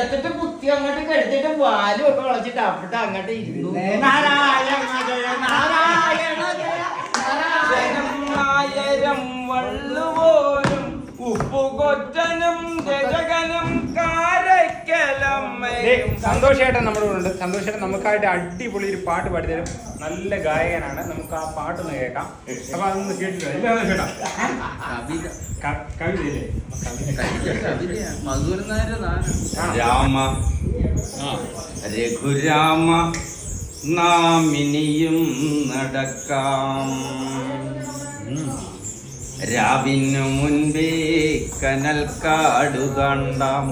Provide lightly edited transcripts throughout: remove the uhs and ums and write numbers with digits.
എടുത്തിട്ട് കുത്തി അങ്ങോട്ട് കെടുത്തിട്ട് വാലും ഒക്കെ വളച്ചിട്ട് അവിടെ അങ്ങോട്ട് ഇരുന്നു. നാരായണം വള്ളുപോലും ഉപ്പുകൊറ്റനും രജകനും സന്തോഷേട്ടൻ നമ്മുടെ കൂടെ ഉണ്ട്. സന്തോഷേട്ടൻ നമുക്കായിട്ട് അടിപൊളി ഒരു പാട്ട് പാടിത്തരും. നല്ല ഗായകനാണ്. നമുക്ക് ആ പാട്ടൊന്ന് കേൾക്കാം. അപ്പൊ അതൊന്ന് കേട്ടില്ല. കവിതയില്ലേ? രാമ രഘുരാമ നാമിനിയും നടക്കാം. രാവിനു മുൻപേ കനൽക്കാടു കണ്ടാം.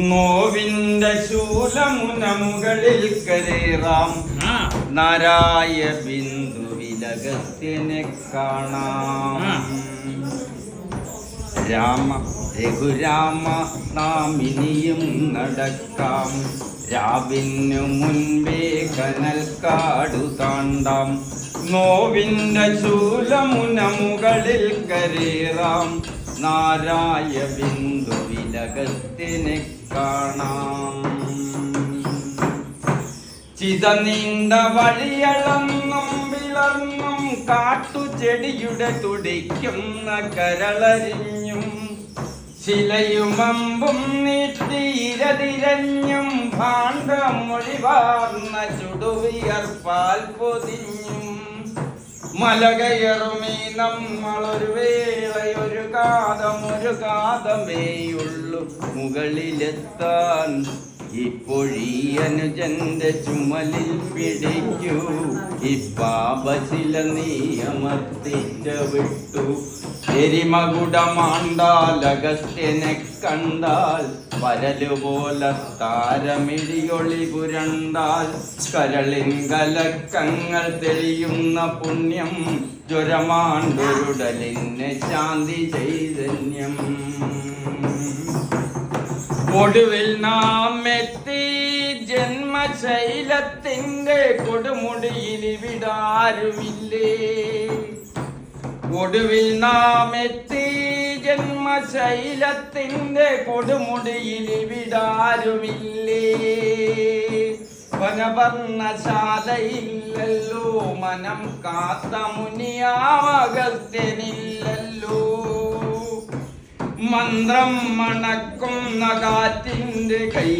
നോവിന്റെ ശൂലമുന മുകളിൽ കരേറാം. നാരായ ബിന്ദു വിലകത്തിനെ കാണാം. രാമ രഘുരാമ നാമിനിയും നടക്കാം. രാവിനു മുൻപേ കനൽക്കാടു താണ്ടാം. നോവിന്റെ ശൂലമുന മുകളിൽ കരേറാം. നാരായ ബിന്ദു വിലകത്തിനെ കാണാം. ചിത നീണ്ട വഴിയളന്നും വിളർന്നും കാട്ടുചെടിയുടെ തുടിക്കുന്ന കരളരിഞ്ഞും ശിലയുമമ്പും നീട്ടിരതിരഞ്ഞും ഭാണ്ഡമൊഴിവാർന്ന ചുടുവിയർപ്പാൽ പൊതിഞ്ഞും മലകയറുമീ നമ്മളൊരു വേളയൊരു കാതമേയുള്ളു മുകളിലെത്താൻ. ഇപ്പൊഴീ അനുജന്റെ ചുമലിൽ പിടിക്കൂ. ഇപ്പാപശില നീ അമർത്തിച്ച വിട്ടു. എരിമകുടമാണ്ടാൽ അഗസ്ത്യനെ കണ്ടാൽ പരലുപോലെ താരമിഴിയൊളി പുരണ്ടാൽ കരളിൻ കലക്കങ്ങൾ തെളിയുന്ന പുണ്യം ജ്വരമാണ്ടൊരുടലിന് ശാന്തി ചൈതന്യം. ഒടുവിൽ നാം എത്തി ജന്മശൈലത്തിന്റെ കൊടുമുടിയിൽ വിടാരുമില്ലേ. ഒടുവിൽ നാം എത്തി ജന്മശൈലത്തിന്റെ കൊടുമുടിയിൽ വിടാരുമില്ലേ. വനവർണ്ണശാലയില്ലല്ലോ മനം കാത്ത മുനിയാവകസ്ത്യനില്ലല്ലോ. മന്ത്രം മണക്കുന്ന കാറ്റിന്റെ കൈ